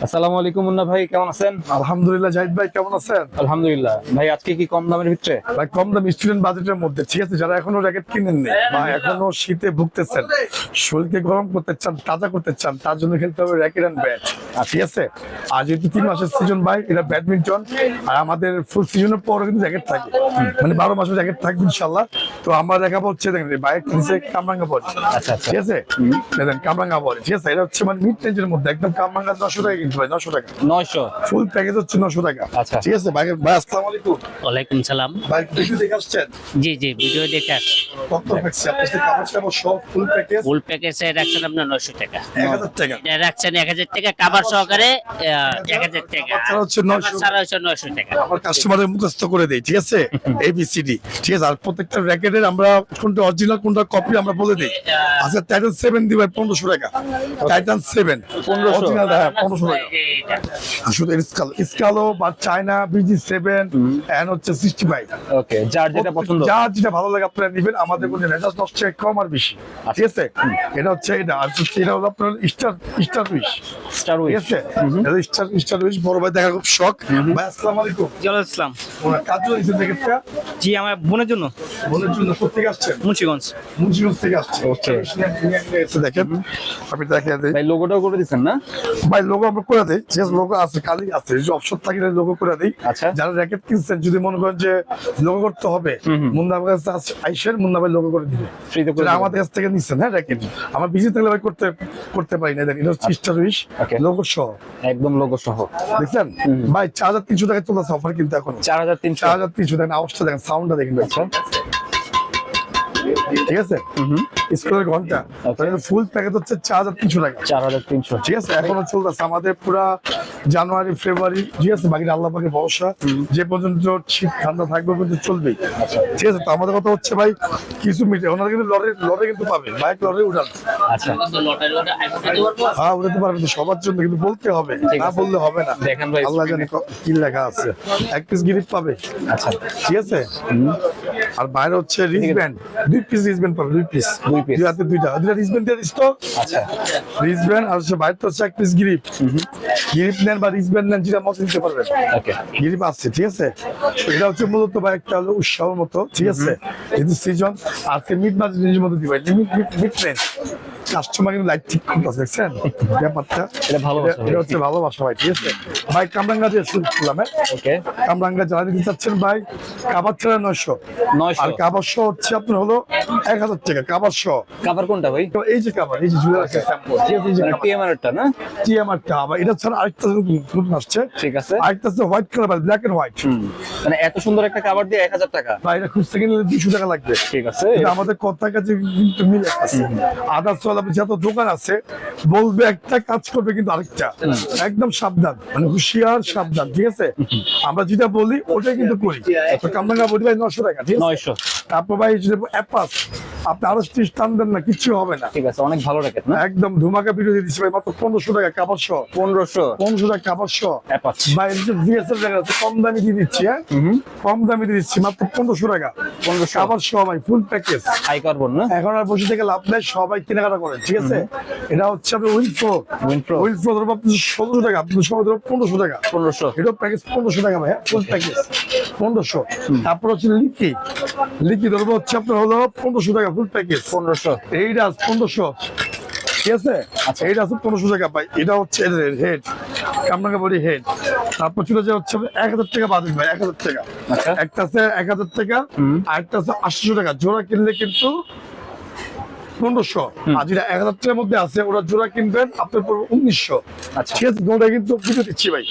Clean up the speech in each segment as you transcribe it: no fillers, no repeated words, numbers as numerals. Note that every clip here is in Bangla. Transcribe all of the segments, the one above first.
আসসালামু আলাইকুম মুন্না ভাই, কেমন আছেন? আলহামদুলিল্লাহ। জাহিদ ভাই কেমন আছেন? আলহামদুলিল্লাহ ভাই, আজকে কি কম দামের ভিতরে? ভাই কম দাম স্টুডেন্ট বাজেটের মধ্যে, ঠিক আছে, যারা এখনো র্যাকেট কিনেননি বা এখনো শীতে ভুগতেছেন, শরীরকে গরম করতে চান, তাজা করতে চান, তার জন্য খেলতে হবে র্যাকেট এন্ড ব্যাট, ঠিক আছে। আর যেহেতু 3 মাসের সিজন ভাই, এটা ব্যাডমিন্টন, আর আমাদের ফুল সিজনের পরও কিন্তু র্যাকেট থাকে, মানে 12 মাসের র্যাকেট থাকবে ইনশাল্লাহ। তো আমরা দেখাবো হচ্ছে দেখেন বাইক নিচে কামরাঙ্গা বডি, আচ্ছা। ঠিক আছে, দেখেন কামরাঙ্গা বডি, ঠিক আছে। এটা হচ্ছে মানে মিড রেঞ্জের মধ্যে একদম কামরাঙ্গা 900 টাকা কিন্তু ভাই, 900 টাকা 900। ফুল প্যাকেজ হচ্ছে 900 টাকা, আচ্ছা। ঠিক আছে। ভাই ভাই আসসালামু আলাইকুম। ওয়ালাইকুম সালাম। ভাই ভিডিও দেখে আসছেন? জি জি, ভিডিও দেখে আসছি। কত রাখছে আপনার সাথে কাপড় চাপড় সব ফুল প্যাকেজ? ফুল প্যাকেজে রাখছেন আপনার 900 টাকা, 1000 টাকা, এটা রাখছেন 1000 টাকা, কাভার সহকারে 1000 টাকা, তাছাড়া হচ্ছে 900 ছাড়া হচ্ছে 900 টাকা। আমার কাস্টমারের মুখস্থ করে দেই, ঠিক আছে, এবিসিডি, ঠিক আছে। আর প্রত্যেকটা র্যাকেটের আমরা কোনটা অরিজিনাল কোনটা কপি আমরা বলে দেই। আচ্ছা, টাইটান 7 দিবে 1500 টাকা, টাইটান 7 1500 অরিজিনাল, হ্যাঁ 1500 টাকা। এইটা। শুধু স্কালো বা চায়না BG7 এন্ড হচ্ছে 65, ওকে, যার যেটা পছন্দ। যার যেটা ভালো লাগে আপনারা নিবেন, আমাদের কোনো রেজাল্ট নষ্ট কম আর বেশি, ঠিক আছে। এটা হচ্ছে এটা, আর এটা হলো আপনার স্টার উইশ, স্টার ঠিক উইচ। আছে। এটা স্টার উইশ বড় ভাই দেখা খুব শখ। ভাই আসসালামু আলাইকুম। জালাল ইসলাম। ওনার কাজ হয়েছে জ্যাকেটটা জি, আমার বোনের জন্য বোনের জন্য কোথেকে আসছেন? মুন্সিগঞ্জ। মুন্সিগঞ্জ থেকে আসছে। Okay. দেখেন আমি দেখিয়ে দিই ভাই লোগোটাও করে দিচ্ছেন না? ভাই, লোগো আমরা করে দিই, ঠিক আছে। লোগো আছে, কালি আছে, যদি অপশন থাকে লোগো করে দিই। আচ্ছা। যারা র্যাকেট কিনছেন, যদি মনে করেন যে লোগো করতে হবে, মুন্না ভাই কাছে আইসেন, মুন্না ভাই লোগো করে দিবে। ফ্রিতে করে যারা দিবেন। আমাদের কাছ থেকে নিচ্ছেন, হ্যাঁ র্যাকেট, আমার বিজি থাকলে ভাই করতে পারি না। দেখেন এটা হচ্ছে স্টার উইশ Okay. লোগো সহ, একদম লোগো সহ। দেখছেন ভাই। 4300 টাকা চলতেছে অফার কিন্তু এখন। 4300। 4300 দেখেন, আওয়াজটা দেখেন, সাউন্ডটা দেখেন ভাই, আচ্ছা। ঠিক আছে। স্কুলের ঘন্টা ফুল প্যাকেজ হচ্ছে 4300 টাকা, 4300। ঠিক আছে। এখনো চলতেছে আমাদের পুরা জানুয়ারি ফেব্রুয়ারি, ঠিক আছে। বাকি আল্লাহ পাকের ভরসা, যে পর্যন্ত শীত ঠান্ডা থাকবে কিন্তু চলবেই, ঠিক আছে। তো আমাদের কথা হচ্ছে ভাই, কিছু মিটে ওনারা কিন্তু লড়ে কিন্তু পাবে, বাইক লড়ে উঠান, আচ্ছা, লটারি আইফোন দিতে পারবো? হ্যাঁ উঠাতে পারবে তো, সবার জন্য কিন্তু বলতে হবে, না বললে হবে না। দেখেন ভাই, আল্লাহ জানে কি লেখা আছে। এক পিস গিরিপ পাবে, আচ্ছা। ঠিক আছে। আর বাইরে হচ্ছে রিজব্যান্ড, 2 পিস রিজব্যান্ড পাবে, 2 পিস, দুই piece। দুই হাতে দুইটা রিজব্যান্ড দিয়ে দিস তো। আচ্ছা, রিজব্যান্ড আর হচ্ছে বাইরে তো হচ্ছে 1 পিস গিরিপ, গিরিপ নেন বা রিজব্যান্ড নেন, যেটা মতো নিতে পারবেন। ওকে। গিরিপ আছে, ঠিক আছে। এটা হচ্ছে মূলত ভাই একটা হলো উৎসাহের মতো, ঠিক আছে। কিন্তু সিজন আজকে মিড বাজেট নিজের মতো দিবে, মিড রেঞ্জ। কাস্টমার কিন্তু লাইট ঠিক করতেছে, দেখছেন ব্যাপারটা। এটা ভালোবাসা ভাই। এটা হচ্ছে ভালোবাসা ভাই, ঠিক আছে। ভাই কামরাঙ্গা দিয়ে শুরু করলাম, হ্যাঁ ওকে। কামরাঙ্গা যারা দিতে চাচ্ছেন ভাই, কাবার ছাড়া 900, 900। আর কাবার শো হচ্ছে আপনার হলো 1000 টাকা, কাবার শো। কভার কোনটা ভাই? তো এই যে কাবার, এই যে জুয়েলার স্যাম্পল, ঠিক আছে, এই যে টিএমআর এরটা না? টিএমআরটা। আবার এটা ছাড়া আরেকটা নতুন আসছে, ঠিক আছে। আরেকটা আছে white colour, black and white. মানে এত সুন্দর একটা কভার দিয়ে 1000 টাকা? ভাই এটা খুঁজতে গেলে 200 টাকা লাগবে, ঠিক আছে। এটা আমাদের কথার কাছে কিন্তু মিল আছে। আদার চল আপনি যত দোকান আছে বলবে একটা, কাজ করবে কিন্তু আরেকটা। একদম সাবধান, মানে হুঁশিয়ার সাবধান, ঠিক আছে। আমরা যেটা বলি ওটাই কিন্তু করি। তো কামরাঙ্গা বলি ভাই 900 টাকা, ঠিক আছে। 900। তারপর ভাই যদি অ্যাপাস আপনি আরো 30 টান দেন না, কিচ্ছু হবে না। ঠিক আছে, অনেক ভালো র্যাকেট না? একদম ধুমাকা ভিডিও দিয়ে দিচ্ছি ভাই, মাত্র 1500 টাকা কাপড় সহ, 1500। 1500 টাকা কাপড় সহ। অ্যাপাচ। ভাই এই যে VSL জায়গা আছে, কম দামি দিয়ে দিচ্ছি, হ্যাঁ কম দামি দিয়ে দিচ্ছি, মাত্র 1500 টাকা 1500। কাপড় সহ ভাই, ফুল প্যাকেজ। হাই কার্বন না? এখন আর বসে থেকে লাভ নাই, সবাই কেনাকাটা করেন, ঠিক আছে। এটা হচ্ছে আপনি উইনপ্রো, উইনপ্রো। উইনপ্রো ধরবো আপনি 1600 টাকা, আপনি সবাই ধরবো 1500 টাকা। 1500। এটা প্যাকেজ 1500 টাকা ভাই, ফুল প্যাকেজ 1500। তারপর হচ্ছে লিকি ধরবো হচ্ছে আপনার হলো 1500 টাকা, ফুল প্যাকেজ 1500। এইটা 1500, ঠিক আছে। আচ্ছা। এইটা আছে 1500 টাকা ভাই। এটা হচ্ছে হেড, কামরাঙ্গা বডি হেড। তারপর ছিল যে হচ্ছে 1000 টাকা বাদ ভাই, 1000 টাকা। আচ্ছা। একটা আছে 1000 টাকা, আর একটা আছে 800 টাকা। জোড়া কিনলে কিন্তু 1500, আর যেটা 1000 টাকার মধ্যে আছে ওরা জোড়া কিনবেন আপনার পড়বে 1900। আচ্ছা। ঠিক আছে, দুটোটা কিন্তু ভিডিও দিচ্ছি ভাই।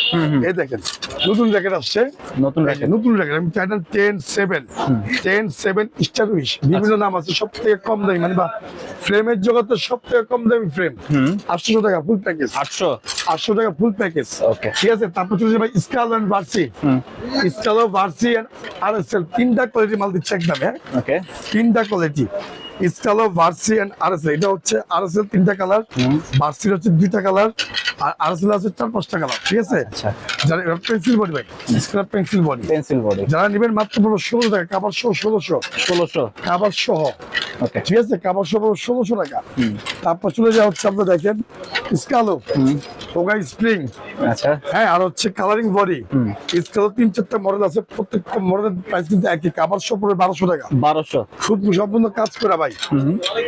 এই দেখেন নতুন জ্যাকেট আসছে, নতুন র্যাকেট। নতুন জ্যাকেট। আমি টাইটান 10-7 স্টার উইশ, বিভিন্ন নাম আছে। সব থেকে কম দামি, মানে বা ফ্রেমের জগতে সব থেকে কম দামি ফ্রেম, 800 টাকা ফুল প্যাকেজ। 800 টাকা ফুল প্যাকেজ, ওকে। ঠিক আছে। তারপর চলছে ভাই স্কালো এন্ড ভার্সি, স্কালো ভার্সি এন্ড আরএসএল, 3টা কোয়ালিটি মাল দিচ্ছে একদম, হ্যাঁ ওকে। 3টা কোয়ালিটি। স্কালো ভার্সি এন্ড আরএসএল, এটা হচ্ছে আরএসএল 3টা কালার, ভার্সির হচ্ছে 2টা কালার, আর আরএসএল আছে 4-5টা কালার, ঠিক আছে। আচ্ছা। যারা পেন্সিল বডি ভাই, scrap pencil body, pencil body. যারা নেবেন মাত্র 1600 টাকা, কাবার সহ 1600, 1600। কাবার সহ ওকে ঠিক আছে, কাপড় সব 1600 টাকা। তারপর চলে যাওয়া হচ্ছে আপনার দেখেন স্কালো, ওগা স্প্রিং, আচ্ছা হ্যাঁ, আর হচ্ছে কালারিং বডি। স্কালো 3-4টা মডেল আছে, প্রত্যেকটা মডেলের প্রাইস কিন্তু একই, কাপড় সব পড়বে 1200 টাকা। 1200 খুব সম্পূর্ণ কাজ করা ভাই।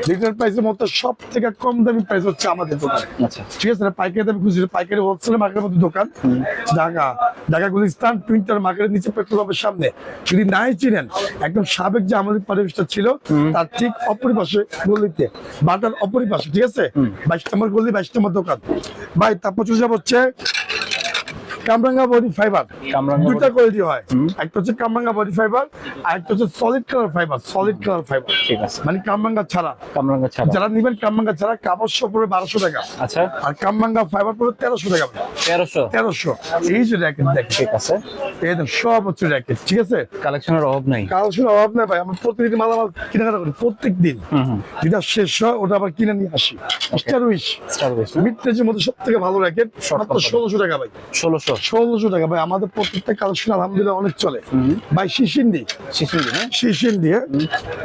রিটেল প্রাইসের মধ্যে সব থেকে কম দামি প্রাইস হচ্ছে আমাদের দোকান। আচ্ছা ঠিক আছে, পাইকারি দামে খুঁজছে, পাইকারি হোলসেল মার্কেটের মধ্যে দোকান, ঢাকা গুলিস্তান টুইন্টার মার্কেটের নিচে পেট্রোল পাম্পের সামনে। যদি নাই চিনেন, একদম সাবেক যে আমাদের পরিবেশটা ছিল তার ঠিক অপরিপাশে গলিতে, বাটার অপরিপাশে, ঠিক আছে, 22 নম্বর গলি, 22 নম্বর দোকান ভাই। তারপর চলে যাবো হচ্ছে কামরাঙ্গা বডি ফাইবার। কামরাঙ্গা দুইটা কোয়ালিটি হয়, একটা হচ্ছে কামরাঙ্গা বডি ফাইবার, আর একটা হচ্ছে solid colour fibre. Solid colour fibre ঠিক আছে, মানে কামরাঙ্গা ছাড়া। কামরাঙ্গা ছাড়া যারা নিবেন কামরাঙ্গা ছাড়া, কাপড় সব পড়বে 1200 টাকা। আচ্ছা আর কামরাঙ্গা ফাইবার পড়বে 1300 টাকা। 1300 1300। এই যে র্যাকেট দেখেন, ঠিক আছে, এই দেখেন সব হচ্ছে র্যাকেট, ঠিক আছে। কালেকশনের অভাব নাই। কালেকশন অভাব নাই ভাই, আমরা প্রতিদিন মালামাল কেনাকাটা করি, প্রত্যেক দিন। যেটা শেষ হয় ওটা আবার কিনে নিয়ে আসি। স্টার উইশ মিড রেঞ্জের মধ্যে সব থেকে ভালো র্যাকেট, মাত্র 1600 টাকা ভাই। 1600 টাকা ভাই। আমাদের প্রত্যেকটা কালেকশন আলহামদুলিল্লাহ অনেক চলে ভাই। শিশিন্ডি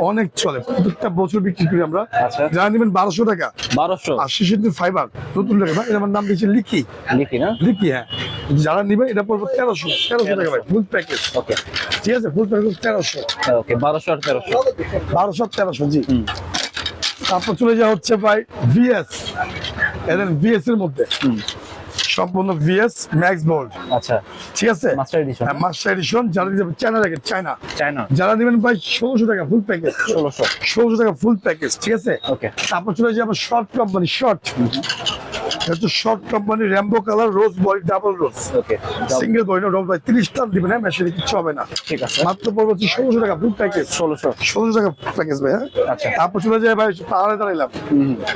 অনেক চলে, প্রত্যেকটা বছর বিক্রি করি আমরা। আচ্ছা। যারা নেবেন 1200 টাকা। 1200 আর শিশিন্দি ফাইবার নতুন টাকা ভাই, আমার নাম দিয়েছে লিকি। লিখি না, লিকি, হ্যাঁ। যারা নেবেন এটা পড়বে 1300 টাকা ভাই, ফুল প্যাকেজ। ওকে ঠিক আছে, ফুল প্যাকেজ 1300। ওকে 1200 আর 1300 1200 1300 জি। তারপর চলে যাওয়া হচ্ছে ভাই ভিএস, এদের ভিএস এর মধ্যে সম্পূর্ণ ভিএস ম্যাক্স বোল্ড। আচ্ছা ঠিক আছে, মাস্টার এডিশন, হ্যাঁ, মাস্টার এডিশন। যারা নেবেন চায়না র্যাকেট, চায়না চায়না যারা নেবেন ভাই 1600 টাকা ফুল প্যাকেজ। 1600 টাকা ফুল প্যাকেজ, ঠিক আছে। ওকে তারপর চলে যাবো শর্ট কোম্পানি, শর্ট হচ্ছে শর্ট কোম্পানি, র্যাম্বো কালার, রোজ বডি, ডাবল রোজ, ওকে সিঙ্গেল বডি রোজ ভাই। 30 টান দিবেন, হ্যাঁ, মেশিনে কিচ্ছু হবে না। ঠিক আছে, মাত্র পড়বে হচ্ছে 1600 টাকা ফুল প্যাকেজ। 1600 টাকা প্যাকেজ ভাই, হ্যাঁ। আচ্ছা। তারপর চলে যায় ভাই পাহাড়ে দাঁড়াইলাম,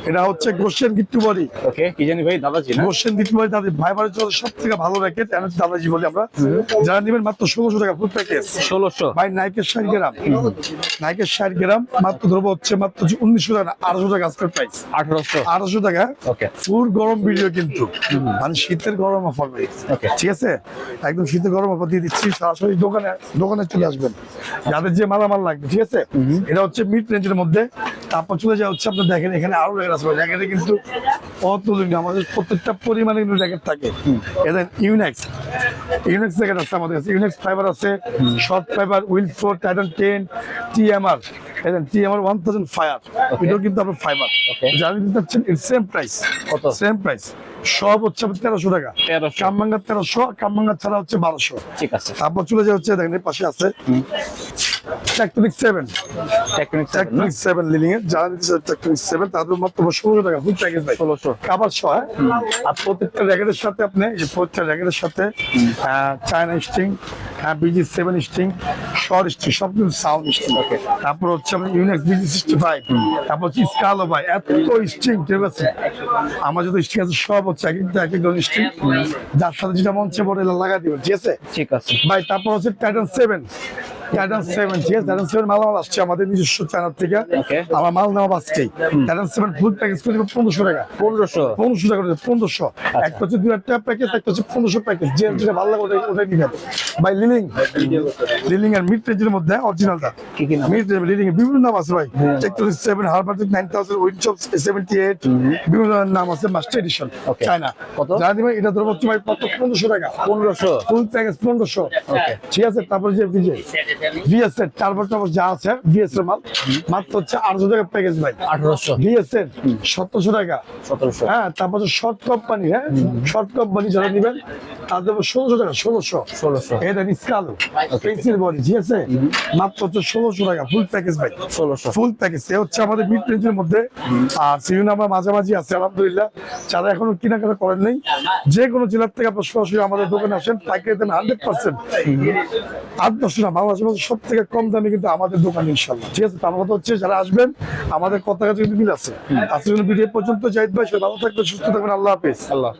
এটা হচ্ছে গোশেন গিট্টু বডি। ওকে কি জানি ভাই, দাদাজি না? গোশেন গিট্টু বডি তাদের ভাইবারের জন্য সব থেকে ভালো র্যাকেট, এনএস দাদাজি বলি আমরা। যারা নেবেন মাত্র 1600 টাকা ফুল প্যাকেজ। 1600 ভাই নাইকের 60 গ্রাম, নাইকের 60 গ্রাম মাত্র ধরবো হচ্ছে মাত্র 1900 টাকা, 800 টাকা আজকের প্রাইস। 1800 টাকা। ওকে ফুল গরম ভিডিও কিন্তু, মানে শীতের গরম অফার ভাই। ওকে ঠিক আছে, একদম শীতের গরম অফার দিয়ে দিচ্ছি। সরাসরি দোকানে চলে আসবেন যাদের যে মালামাল লাগবে, ঠিক আছে। এটা হচ্ছে মিড রেঞ্জের মধ্যে। তারপর চলে যাওয়া হচ্ছে আপনার দেখেন এখানে আরো র্যাকেট আছে, র্যাকেটে কিন্তু অতুলনীয়, আমাদের প্রত্যেকটা পরিমাণে কিন্তু র্যাকেট থাকে। এদের ইউনেক্স র্যাকেট আছে আমাদের কাছে, ইউনেক্স ফাইবার আছে, short fibre, will floor, Titan 10, TMR, TMR 1000 fire, এটাও কিন্তু আপনার ফাইবার। যারা নিতে চাচ্ছেন সেম প্রাইস, কত? সেম প্রাইস, সব হচ্ছে 1300 টাকা। 1300 কামরাঙ্গা 1300, কামরাঙ্গা ছাড়া হচ্ছে 1200। ঠিক আছে, তারপর চলে যাওয়া হচ্ছে দেখেন এর পাশে আছে টেকটনিক 7, টেকটনিক 7 লিলিং এর। যারা নিতে চাচ্ছেন টেকটনিক 7 তাদের মাত্র 1600 টাকা ফুল প্যাকেজ ভাই। 1600 কাভার সহ, হ্যাঁ। আর প্রত্যেকটা র্যাকেটের সাথে আপনি এই প্রত্যেকটা র্যাকেটের সাথে China string, busy 7 string, short string, সব কিছু সাউন্ড স্ট্রিং। ওকে, তারপর হচ্ছে আপনার ইউনেক্স বিজি 65, তারপর হচ্ছে স্কালো ভাই, এত স্ট্রিং, ঠিক আছে। আমার যত স্ট্রিং আছে সব হচ্ছে এক এক ধরনের স্ট্রিং, যার সাথে যেটা মঞ্চে পড়ে লাগাই দিবেন, ঠিক আছে ঠিক আছে ভাই। তারপর হচ্ছে টাইটান 7, টাইটান 7, ঠিক আছে। টাইটান 7 মালামাল আসছে আমাদের নিজস্ব চ্যানেল থেকে, ওকে। আমার মাল নেওয়া আজকেই। টাইটান 7 ফুল প্যাকেজ করে দিব 1500 টাকা। 1500 টাকা করে 1500। একটা হচ্ছে 2000 প্যাকেজ, একটা হচ্ছে 1500 প্যাকেজ, যেটা ভালো লাগে ওটাই নিবেন ভাই। লিলিং এর মিড রেঞ্জের মধ্যে অরিজিনালটা কি কি নাম? মিড রেঞ্জ লিলিং এর বিভিন্ন নাম আছে ভাই। টেকটনিক 7, হারবার 9000, উইন্ডশপ 78, বিভিন্ন নাম আছে, মাস্টার এডিশন Okay. চায়না। কত? জানা দিবেন এটা ধরবো হচ্ছে ভাই মাত্র 1500 টাকা। 1500 ফুল প্যাকেজ 1500। Okay. ঠিক আছে। তারপরে যে ভিএস এর টার্বো যা আছে, ভিএস এর মাল মাত্র হচ্ছে 800 টাকা প্যাকেজ ভাই। 1800 ভিএস এর 1700 টাকা। 1700 হ্যাঁ, তারপর শর্ট কোম্পানি, হ্যাঁ, শর্ট কোম্পানি যারা নেবেন তাদের 1600 টাকা। 1600 এটা স্কালো পেন্সিল বডি, ঠিক আছে, মাত্র হচ্ছে 1600 টাকা ফুল প্যাকেজ ভাই। 1600 ফুল প্যাকেজ এ হচ্ছে আমাদের মিড রেঞ্জের মধ্যে। আর সিজন আমরা মাঝামাঝি আছে আলহামদুলিল্লাহ। যারা এখনো কেনাকাটা করেন নাই, যে কোনো জেলার থেকে আপনার সরাসরি আমাদের দোকানে আসেন, পাইকারি দেন 100%। 8-10 টাকা বাংলাদেশের মধ্যে সব থেকে কম দামে কিন্তু আমাদের দোকান ইনশাল্লাহ, ঠিক আছে। তার কথা হচ্ছে যারা আসবেন আমাদের কথা কাছে কিন্তু মিল আছে। আজকের ভিডিও পর্যন্ত, জাহিদ ভাই সবাই ভালো থাকবেন, সুস্থ থাকবেন, আল্লাহ হাফেজ। আল্লাহ